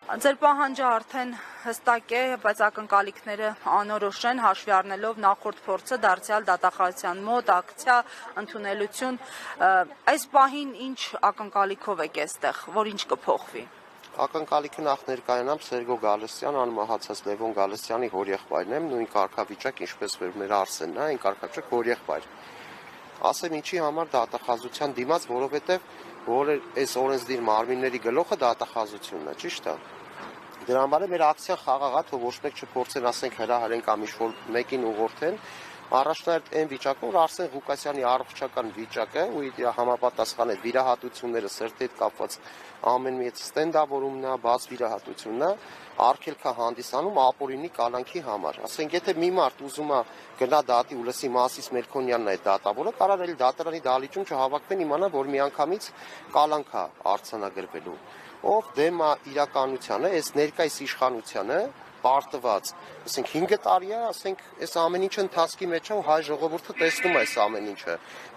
Ձեր պահանջը արդեն հստակ է, բայց ակնկալիքները անորոշ են, հաշվի առնելով նախորդ փորձը դարձյալ դատախազության մոտ ակցիա ընդունելություն, այս պահին ինչ ակնկալիքով եք այստեղ, որ ինչ կփոխվի։ Ակնկալիքը նախ ներկայանամ Սերգո Գալստյան, անմահացած Լևոն Գալստյանի հորեղբայրն եմ, նույն կարգավիճակ, ինչպես որ մեր Արսենն է, այն կարգավիճակ հորեղբայր։ Ասեմ ինչի համար դատախազության դիմաց, որովհետև որ այս օրենսդիր մարմինների գլուխը դատախազությունն է, ճիշտ է։ Դրա համար է մեր ակցիան խաղաղ է, թող ոչ մեկ չփորձեն ասենք հրահարեն կամ ինչ-որ մեկին ուղղորդեն, առաջնահերթ այն վիճակում, որ Արսեն Ղուկասյանի առողջական վիճակը ու իր համապատասխան այդ վիրահատությունները սրտի հետ կապված ամեն մի ստենդավորումն է, բաց վիրահատությունն է, արգելք է հանդիսանում ապօրինի կալանքի համար։ Ասենք եթե մի մարդ ուզում է գնա դատի ու լսի Մասիս Մելքոնյանն է դատավորը, կարող է դատարանի դահլիճում չհավաքվեն իմանա, որ միանգամից կալանք է արձանագրվելու։ Ով դեմ է իրականությանը, այս ներկայիս իշխանությանը պարտված, ասենք 5 տարի է, ասենք այս ամեն ինչը ընթացքի մեջ է ու հայ ժողովուրդը տեսնում է այս ամեն ինչը։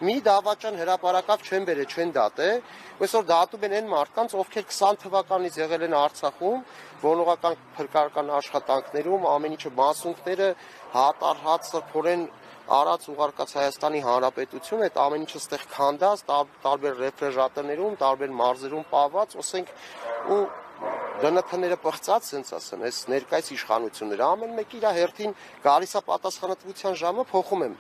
Մի դավաճան հրապարակավ չեն բերել, չեն դատել, այսօր դատում են այն մարդկանց, ովքեր 20 թվականից եղել են Արցախում, ողնողական փրկարարական աշխատանքներում, ամեն ինչը մասունքները հատառհատ սրբորեն արած ուղարկած Հայաստանի Հանրապետություն, այդ ամեն ինչը ստեղ քանդած, տարբեր ռեֆրեժատորներում, տարբեր մարզերում պահված, ասենք ու դնթները պղծած, ասենց ասեմ, այս ներկայիս իշխանությունները ամեն մեկը իր հերթին գալիս է պատասխանատվության ժամը, փոխում եմ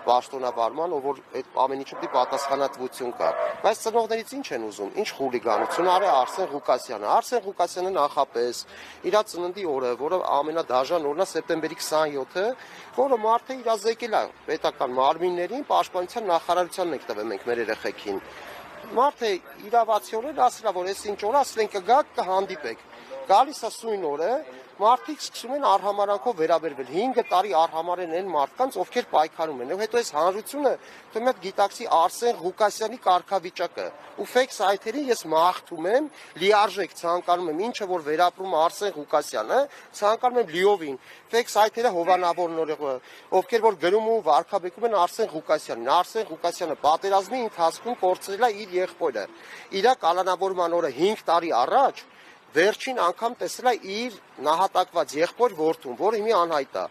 պաշտոնավարման, ով որ այդ ամեն ինչը պիտի պատասխանատվություն կա։ Բայց ծնողներից ինչ են ուզում, ինչ խուլիգանություն արի Արսեն Ղուկասյանը։ Արսեն Ղուկասյանը նախապես իր ծննդի օրը, որը ամենադաժան օրն է սեպտեմբերի 27-ը, որը մարդը իր զեկել է պետական մարմիններին, պաշտպանության նախարարությանն ենք տվել մենք մեր երեխեքին։ Մարդը իրավացիորեն ասել է, որ այս ինչ օր ասել են կգաք, կհանդիպեք։ Գալիս է սույն օրը, մարդիկ սկսում են արհամարանքով վերաբերվել։ 5 տարի արհամարեն են մարդկանց, ովքեր պայքարում են։ Հետո այս հանրությունը թվում է գիտակցի Արսեն Ղուկասյանի կարգավիճակը։ Ու ֆեյք սայթերին ես մաղթում եմ, լիարժեք ցանկանում եմ, ինչը որ վերապրում Արսեն Ղուկասյանը, ցանկանում եմ լիովին։ Ֆեյք սայթերը հովանավորները, ովքեր որ գրում ու վարկաբեկում են Արսեն Ղուկասյանին։ Արսեն Ղուկասյանը պատերազմի ընթացքում կորցրել է իր եղբորը։ Իր կալանավորման օրը 5 տարի առաջ վերջին անգամ տեսել է իր նահատակված եղբոր որդուն, որը հիմա անհայտ է։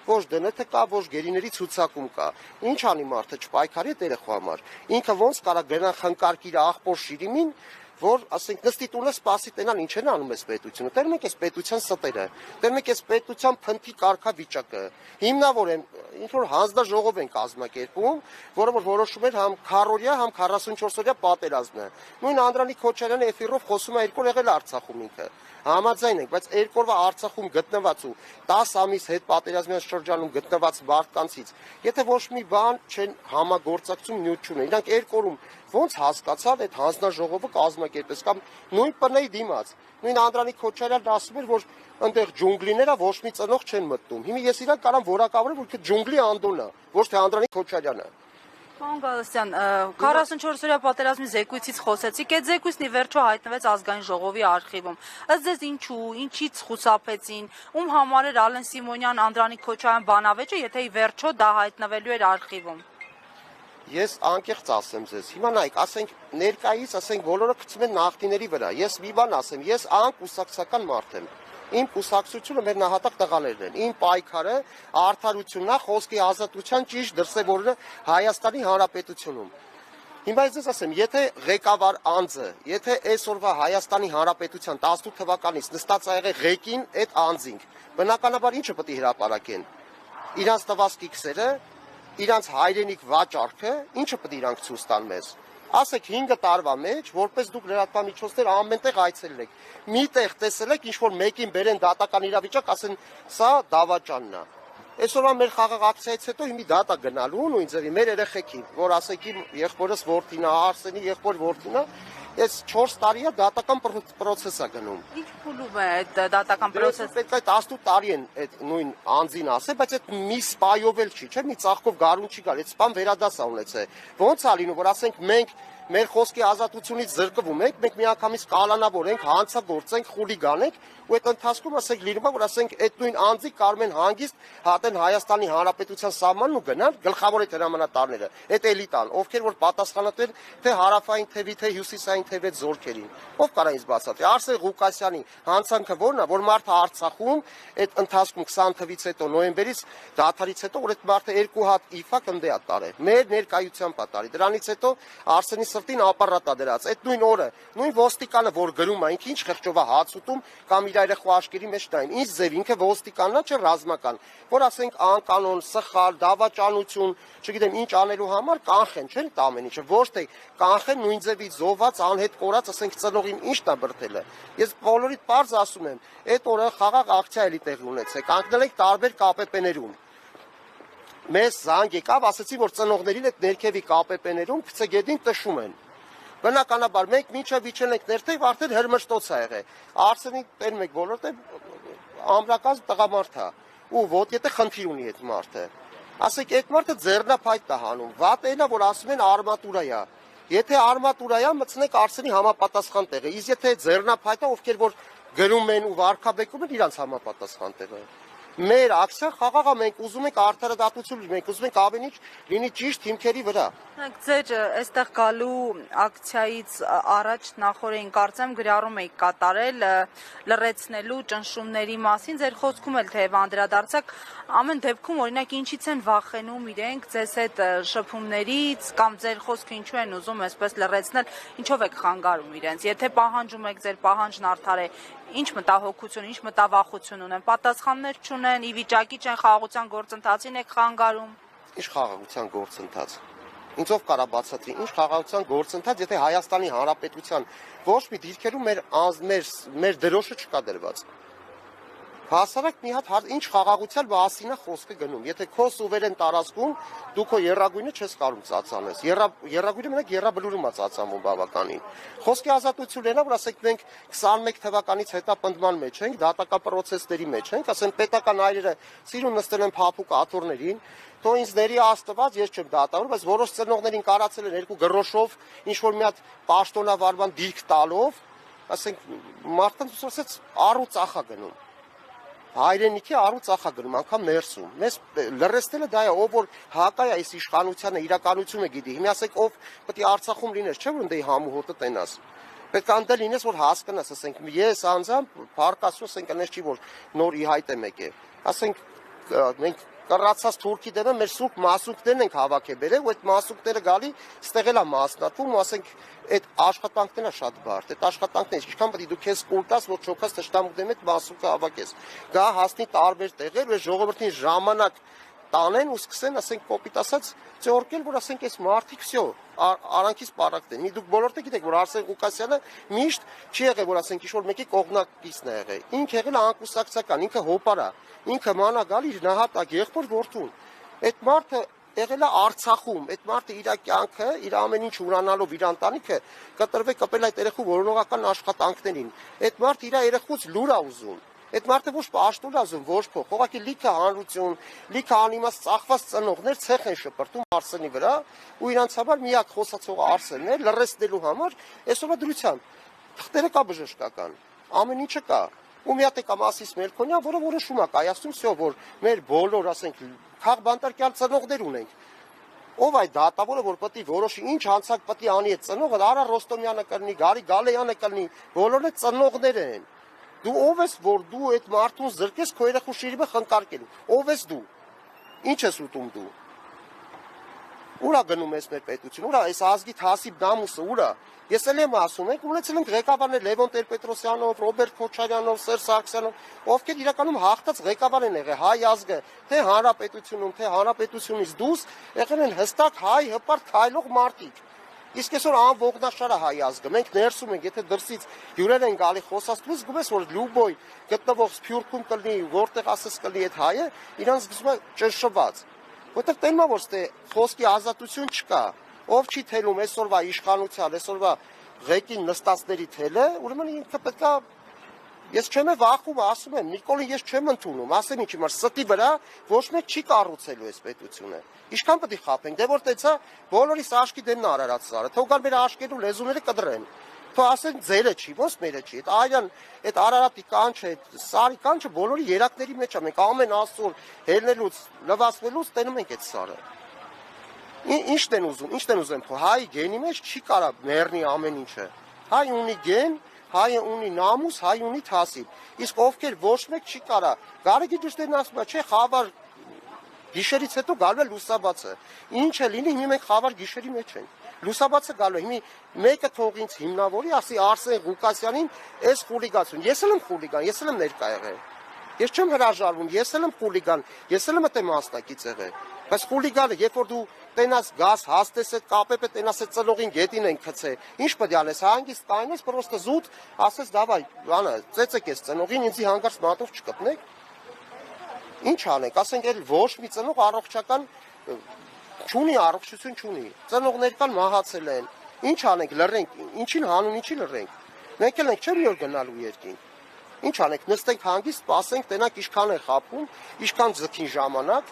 Ոչ դնթ կա, ոչ գերիների ցուցակում կա։ Ինչ անի մարդը չպայքարի այդ երեխու համար։ Ինքը ոնց կարա գնա խնկարկի իր աղբոր Շիրիմին, որ ասենք նստի տունը սպասի տենան ինչ են անում այս պետությունը։ Տեր մեկ էս պետության ստերը, տեր մեկ էս պետության փնթի կարգավիճակը։ Հիմնավոր են ինչ որ հանձնաժողով են կազմակերպում, որը որ որոշում էր համ քառօրյա, համ 44-օրյա պատերազմը։ Նույն Անդրանիկ Քոչարյանը էֆիրով խոսում է 2 օր եղել Արցախում ինքը։ Համաձայն ենք, բայց 2 օրվա Արցախում գտնված ու 10 ամիս հետ պատերազմյան շրջանում գտնված մարդկանցից, եթե ոչ մի բան չեն համագործակցում նյութ չունեն, իրանք 2 օրում ոնց հասկացավ այդ հանձնաժողովը կազմակերպես կամ նույն ՊՆ-ի դիմաց։ Նույն Անդրանիկ Քոչարյանն ասում էր, որ այնտեղ ջունգլիները ոչ մի ծնող չեն մտնում։ Հիմա ես իրան կարամ որակավորեմ, որ ջունգլի Անդոնն է, ոչ թե Անդրանիկ Քոչարյանը։ Պարոն Գալստյան, 44-օրյա պատերազմի զեկույցից խոսեցիք, այդ զեկույցն ի վերջո հայտնվեց Ազգային ժողովի արխիվում։ Ըստ ձեզ ինչու, ինչից խուսափեցին, ում համար էր Ալեն Սիմոնյան, Անդրանիկ Քոչարյան բանավեճը, եթե ի վերջո դա հայտնվելու էր արխիվում։ Ես անկեղծ ասեմ ձեզ, հիմա նայեք, ասենք ներկայից, ասենք բոլորը գցում են նախնիների վրա, ես մի բան ասեմ, ես անկուսակցական մարդ եմ, իմ կուսակցությունը մեր նահատակ տղաներն են, իմ պայքարը արդարությունն է, խոսքի ազատության ճիշտ դրսևորումը Հայաստանի Հանրապետությունում։ Հիմա ես ձեզ ասեմ, եթե ղեկավար անձը, եթե այսօրվա Հայաստանի Հանրապետության 18 թվականից նստած ա եղել ղեկին այդ անձինք, բնականաբար ինչը պետք է հրապարակեն։ Իրանց տված կիքսերը, իրանց հայրենիք վաճառքը, ինչը պետք է իրանք ցույց տան մեզ։ Ասեք 5 տարվա մեջ, որպես դուք լրատվամիջոցներ ամենտեղ այցելել եք, միտեղ տեսել եք, ինչ որ մեկին բերեն դատական իրավիճակ, ասեն, սա դավաճանն է։ Այսօրվա մեր խաղաղ ակցիայից հետո հիմի դատա գնալու նույն ձևի մեր երեխեքին, որ ասեք իմ եղբորս որդին է, Արսենի եղբոր որդին է, այս 4 տարի է դատական պրոցես է գնում։ Ինչ փուլում է այդ դատական պրոցեսը։ Պետք է 18 տարի են այդ նույն անձին ասել, բայց այդ մի սպայով էլ չի, չէ՞, մի ծաղկով գարուն չի գալ, այդ սպան վերադաս է ունեցել։ Ոնց է լինում, որ ասենք մենք մեր խոսքի ազատությունից զրկվում ենք, մենք միանգամից կալանավորենք, հանցագործենք, խուլիգանենք, ու այդ ընթացքում ասենք լինում է, որ ասենք այդ նույն անձիկ կարում են հանգիստ հատեն Հայաստանի Հանրապետության սահմանն ու գնան գլխավոր այդ հրամանատարները, այդ էլիտան, ովքեր որ պատասխանատու են թե հարավային թևի, թե հյուսիսային թևի զորքերին։ Ով կարա ինձ բացատրի։ Արսեն Ղուկասյանի հանցանքը որն է, որ մարդը Արցախում այդ ընթացքում 20 թվից հետո նոյեմբերից դադարից հետո որ այդ մարդը 2 հատ իֆա կնդե է տարել։ Մեր ներկայությամբ է տարի։ Դրանից հետո Արսենի սրտին ապարատ է դրած։ Այդ նույն օրը, նույն ոստիկանը, որ գրում է, ինքը ինչ խղճով է հաց ուտում կամ իր երեխու աշկերի մեջ տային։ Ինչ ձև ինքը ոստիկանն է, չէ ռազմական, որ ասենք անկանոն, սխալ, դավաճանություն, չգիտեմ ինչ անելու համար կանխեն, չէ՞ դա ամեն ինչը, ոչ թե կանխեն նույն ձևի զոհված, անհետ կորած, ասենք ծնողին ինչն է բրդելը։ Ես բոլորիդ պարզ ասում եմ, այդ օրը խաղաղ ակցիա էլի տեղի ունեցեք, կանգնել եք տարբեր ԿՊՊ-ներում։ Մեզ զանգ եկավ, ասացի, որ ծնողներին այդ ներքևի ԿՊՊ-ներում գցեգետին տշում են։ Բնականաբար մենք մինչև իջել ենք ներքև, արդեն հրմշտոց է եղել։ Արսենի տերում եք բոլորը ամրակազմ տղամարդ է, ու ոտյետը խնդիր ունի այդ մարդը։ Ասեք, այդ մարդը ձեռնափայտ է հանում, վատ էլա, որ ասում են արմատուրա է։ Եթե արմատուրա է, մտցնեք Արսենի համապատասխան տեղը, իսկ եթե ձեռնափայտ է, ովքեր որ գրում են ու վարքաբեկում են իրանց համապատասխան տեղը։ Մեր ակցիան խաղաղ է, մենք ուզում ենք արդարադատություն, մենք ուզում ենք ամեն ինչ լինի ճիշտ հիմքերի վրա։ Ձեր այստեղ գալու ակցիայից առաջ նախորդին կարծեմ գրառում եք կատարել լրացնելու ճնշումների մասին, ձեր խոսքում էլ թեև անդրադարձակ, ամեն դեպքում օրինակ ինչից են վախենում իրենք ձեզ այդ շփումներից կամ ձեր խոսքը ինչու են ուզում այսպես լրացնել, ինչով եք խանգարում իրենց, եթե պահանջում եք ձեր պահանջն արդար է, ինչ մտահոգություն, ինչ մտավախություն ունեն, պատասխաններ չունեն, ի վիճակի չեն խաղաղության գործընթացին եք խանգարում։ Ինչ խաղաղության գործընթաց։ Ինձով կարա բացատրի, ինչ խաղաղության գործընթաց, եթե Հայաստանի Հանրապետության ոչ մի դիրքերում մեր դրոշը չկա դրված։ Հասարակ մի հատ ինչ խաղաղության մասին է խոսքը գնում։ Եթե քո սուվերեն տարածքում դու քո երրագույնը չես կարող ծածանես։ Երրագույնը մենակ երրաբլուրում է ծածանվում բավականին։ Խոսքի ազատությունն է, որ ասենք մենք 21 թվականից հետապնդման մեջ ենք, դատական պրոցեսների մեջ ենք, ասենք պետական այրերը սիրուն նստել են փափուկ աթոռներին, թո ինձ ների աստված, ես չեմ դատավորում, բայց որոշ ծնողներին կարացել են երկու գրոշով, ինչ որ մի հատ պաշտոնավարման դիրք տալով, ասենք մարդկանց ասած առու ծախա գնում։ Հայրենիքի առու ծախա գնում, անգամ ներսում։ Մեզ լրացնելը դա է, ով որ հակա է այս իշխանությանը, իրականությունը գիտի։ Հիմա ասեք, ով պետք է Արցախում լինես, չէ՞ որ ընդ համու հոտը տենաս։ Պետք է ընդ լինես, որ հասկանաս, ասենք, ես անձամբ փառկասու, ասենք, այնպես չի, որ նոր ի հայտ եմ եկել։ Ասենք, մենք կռացած թուրքի դեմը մեր սուրբ մասուկներն ենք հավաքել բերել, ու այդ մասուկները գալի ստեղ էլ է մասնատվում, ու ասենք այդ աշխատանքն է շատ բարդ։ Այդ աշխատանքն ինչքան պետք է դու քեզ կուլտաս, որ չոքաս տշտամուկ դեմ այդ մասուկը հավաքես։ Գա հասնի տարբեր տեղեր, ու ժողովրդին ժամանակ տանեն ու սկսեն, ասենք, կոպիտ ասած, ծորկել, որ ասենք այս մարդիկ վсё, արանքից պարակտ են։ Դուք բոլորը գիտեք, որ Արսեն Ղուկասյանը միշտ չի եղել, որ ասենք ինչ-որ մեկի կողմնակիցն է եղել։ Ինքը եղել է անկուսակցական, ինքը հոպար է, ինքը մանա գալ իր նահատակ եղբոր որդուն։ Այդ մարդը եղել է Արցախում, այդ մարդը իր կյանքը, իր ամեն ինչ ունանալով իր ընտանիքը կպել այդ երեխու որոնողական աշխատանքներին։ Այդ մարդը իր երեխուց լուր է ուզում։ Այդ մարդը ոչ պաշտոն ազում, ոչ փող, ուղղակի լիքը հանրություն, լիքը անիմաստ ծախված ծնողներ ցեխ են շպրտում Արսենի վրա, ու իրանց համար միակ խոսացողը Արսենն է, լրացնելու համար այսօրվա դրությամբ թղթերը կա բժշկական, ամեն ինչը կա։ Ու մի հատ է կա Մասիս Մելքոնյան, որը որոշում է կայացնում всё, որ մեր բոլոր, ասենք, քաղբանտարկյալ ծնողներ ունենք։ Ով այդ դատավորը, որ պետք է որոշի ինչ հանցակ պետք է անի այդ ծնողը, Արա Ռոստոմյանը կլինի, Գարի Գալեյանը կլինի, բոլորը ծնողներ են։ Դու ով ես, որ դու այդ մարդուն զրկես քո երեխու շիրիմը խնկարկելու։ Ով ես դու։ Ինչ ես ուտում դու։ Ուրա գնում ես մեր պետություն, ուրա այս ազգի Թասիբ Նամուսը, ուրա։ Ես էլ եմ ասում, ենք ունեցել ենք ղեկավարներ Լևոն Տեր-Պետրոսյանով, Ռոբերտ Քոչարյանով, Սերժ Սարգսյանով, ովքեր իրականում հաղթած ղեկավար են եղել հայ ազգը, թե հանրապետությունում, թե հանրապետությունից դուրս եղել են հստակ հայ հպարտ քայլող մարդիկ։ Իսկ այսօր անողնաշար է հայ ազգը։ Մենք ներսում ենք, եթե դրսից հյուրեր են գալի խոսացնում, զգում ես, որ Լյուբոյ գտնվող Սփյուռքում կլինի, որտեղ ասես կլինի այդ հայը, իրանց զգում է ճնշված։ Որտեղ տենում է, որ ստե խոսքի ազատություն չկա։ Ով չի թելում այսօրվա իշխանության, այսօրվա ղեկին նստածների թելը, ուրեմն ինքը պետք է Ես չեմ վախում, ասում եմ, Նիկոլին ես չեմ ընդունում, ասեմ ինչի մար ստի վրա ոչ մեկ չի կառուցելու այս պետությունը։ Ինչքան պետք է խափենք, դե որ տեցա բոլորիս աշկի դեմն Արարատ սարը, թող գան մեր աշկերու լեզուները կդրեն։ Թող ասեն ձերը չի, ոնց մերը չի։ Այդ Արյան, այդ Արարատի կանչը, այդ սարի կանչը բոլորի երակների մեջ է, մենք ամեն ասուր հելնելուց, լվացվելուց տենում ենք այդ սարը։ Ինչն են ուզում, հայ գենի մեջ չի կարա մեռնի ամեն ինչը։ Հայ ունի գեն, հայը ունի նամուս, հայ ունի թասիբ։ Իսկ ովքեր ոչ մեկ չի կարա։ Գարեգի դուրսերն ասում է, չէ, խավար գիշերից հետո գալու է լուսաբացը։ Ինչ է լինի, հիմա մենք խավար գիշերի մեջ ենք։ Լուսաբացը գալու է, հիմա մեկը թող ինձ հիմնավորի, ասի Արսեն Ղուկասյանին, այս խուլիգացություն։ Ես էլ եմ խուլիգան, ես էլ եմ ներկա եղել։ Ես չեմ հրաժարվում, ես էլ եմ խուլիգան, ես էլ եմ այդտեղ մասնակից եղել։ Բայց խուլիգանը, երբ որ դու տենաս գազ, հաստես այդ կապեպը, տենաս այդ ծլողին գետին են գցե, ինչ պետք է անես, հանգիստ կայնես, պրոստը զուտ, ասես դավայ, բանը, ծեծեք այս ծնողին, ինձի հանգարց մատով չկպնեք։ Ինչ անենք, ասենք էլ ոչ մի ծնող առողջական չունի, առողջություն չունի։ Ծնողներ կան մահացել են։ Ինչ անենք, լռենք, ինչին հանուն, ինչի լռենք։ Մենք էլ ենք չէ՞ մի օր գնալու երկինք։ Ինչ անենք, նստենք հանգիստ, սպասենք, տենակ ինչքան է խափում, ինչքան ձգին ժամանակ,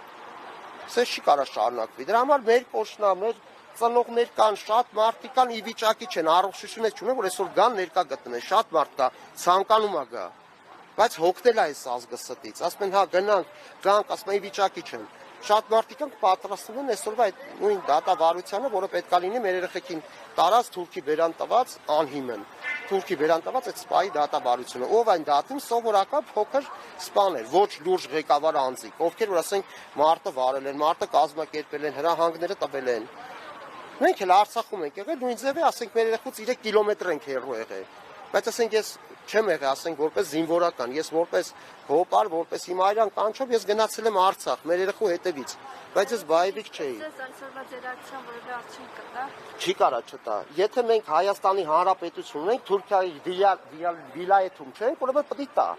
սես չի կարա շարունակվի։ Դրա համար մեր կոշնա, մեր ծնողներ կան, շատ մարդիկ կան, ի վիճակի չեն, առողջություն չունեն, որ այսօր գան ներկա գտնեն, շատ մարդ կա, ցանկանում է գա։ Բայց հոգնել է այս ազգը ստից, ասում են հա գանք, ասում են ի վիճակի չեն։ Շատ մարդիկ կան պատրաստվում են այսօրվա այդ նույն դատավարությանը, որը պետք է լինի մեր երեխեքին տարած թուրքի բերան տված անհիմն։ Թուրքի բերան տված այդ սպայի դատավարությունը, ով այն դատում սովորական փոքր սպաներ, ոչ լուրջ ղեկավար անձիկ, ովքեր որ ասենք մարտը վարել են, մարտը կազմակերպել են, հրահանգները տվել են։ Մենք էլ Արցախում ենք եղել, նույն ձևի ասենք մեր երեխուց 3 կիլոմետր ենք հեռու եղել։ Բայց ասենք ես չեմ եղել, ասենք որպես զինվորական, ես որպես հոպար, որպես հիմարյան կանչով ես գնացել եմ Արցախ, մեր երեխու հետևից, բայց ես բայվիկ չէի։ Ձեզ այսօրվա ձեր ակցիան որևէ արդյունք կտա։ Չի կարա չտա։ Եթե մենք Հայաստանի Հանրապետություն ունենք, Թուրքիայի վիլայեթում չենք, ուրեմն պետք է տա։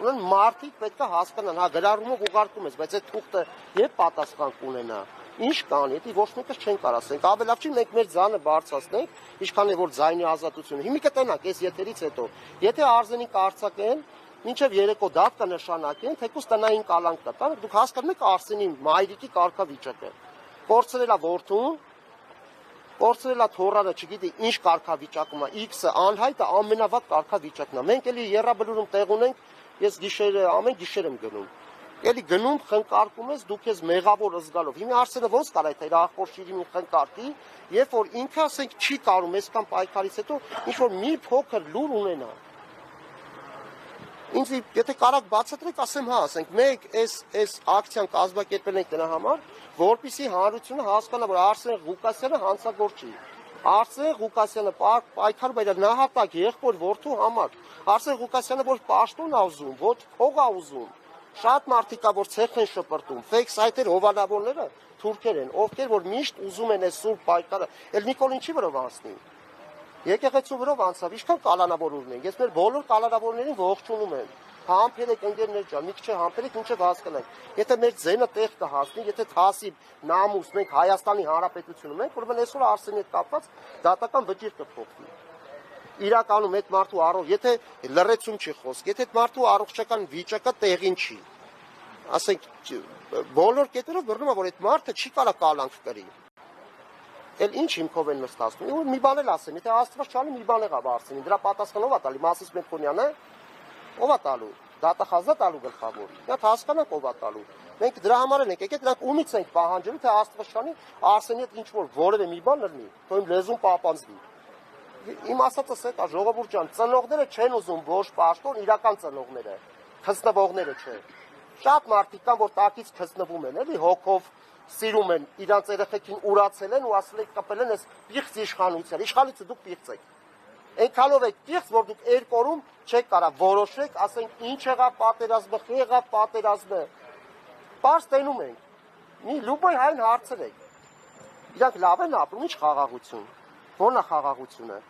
Ուրեմն մարդիկ պետք է հասկանան, հա գրառումով ուղարկում ես, բայց այդ թուղթը երբ պատասխան կունենա։ Ինչ կան, եթե ոչ մեկս չեն կարող ասենք, ավելավ չի մենք մեր ձանը բարձրացնենք, ինչքան է որ ձայնի ազատությունը։ Հիմա կտենանք այս եթերից հետո, եթե Արզենին կարծակեն, մինչև երեկո դատ կնշանակեն, թեկուզ տնային կալանք կտան, դուք հասկանում եք Արսենի մայրիկի կարգավիճակը։ Կորցրել է որդուն, կորցրել է թոռանը, չգիտի ինչ կարգավիճակում է, X-ը անհայտը ամենավատ կարգավիճակն է։ Մենք էլի երրաբլուրում տեղ ունենք, ես գիշերը ամեն գիշեր եմ գնում։ Էլի գնում խնկարկում ես դուք ես մեղավոր զգալով։ Հիմա Արսենը ոնց կարա այդ իր ախոր շիրիմին խնկարկի, երբ որ ինքը ասենք չի կարում այսքան պայքարից հետո ինչ որ մի փոքր լուր ունենա։ Ինձ եթե կարաք բացատրեք, ասեմ հա, ասենք մենք այս ակցիան կազմակերպել ենք դրա համար, որպեսզի հանրությունը հասկանա, որ Արսեն Ղուկասյանը հանցագործ չի։ Արսեն Ղուկասյանը պայքարում է իր նահատակ եղբոր որդու համար։ Արսեն Ղուկասյանը որ պաշտոն ա ուզում, ոչ փող ա ուզում։ Շատ մարդիկ կա, որ ցեխ են շպրտում, ֆեյք սայթեր հովանավորները թուրքեր են, ովքեր որ միշտ ուզում են այս սուրբ պայքարը։ Էլ Նիկոլին չի վրով անցնի։ Եկեղեցու վրով անցավ, ինչքան կալանավոր ունեն։ Ես մեր բոլոր կալանավորներին ողջունում եմ։ Համբերեք ընկերներ ջան, մի քիչ համբերեք, ինչև հասկանանք։ Եթե մեր ձենը տեղ կհասնի, եթե թասիբ, նամուս, մենք Հայաստանի Հանրապետությունում ենք, ուրեմն այսօր Արսենի հետ կապված դատական վճիռ կփոխվի։ Իրականում այդ մարդու առողջ, եթե լռեցում չի խոսք, եթե այդ մարդու առողջական վիճակը տեղին չի, ասենք բոլոր կետերով բռնում է, որ այդ մարդը չի կարա կալանք կրի։ Էլ ինչ հիմքով են նստացնում։ Ու մի բան էլ ասեմ, եթե Աստված չանի, մի բան եղավ Արսենին, դրա պատասխանը ով է տալի, Մասիս Մեքոնյանը, ով է տալու, դատախազա տալու գլխավոր։ Դա հասկանանք ով է տալու։ Մենք դրա համար ենք եկել, դրանք ումից ենք պահանջելու, թե Աստված չանի, Արսենի հետ ինչ որ որևէ մի բան լրնի, թող իմ լեզուն պապանձվի։ Իմ ասածս է կա, ժողովուրդ ջան, ծնողները չեն ուզում ոչ պաշտոն, իրական ծնողները, քծնվողները չէ։ Շատ մարդիկ կան, որ տակից քծնվում են, էլի հոգով սիրում են, իրանց երեխեքին ուրացել են ու ասել եք կպել են այս պիղծ իշխանության, իշխանիցը դուք պիղծ եք։ Այնքանով եք պիղծ, որ դուք երկորում չեք կարա որոշեք, ասենք ինչ եղավ պատերազմը, խի եղավ պատերազմը։ Պարզ տենում ենք։ Մի լուբոյ հայն հարցրեք։ Իրանք լավ են ապրում, ինչ խաղաղություն։ Որն է խաղաղությունը։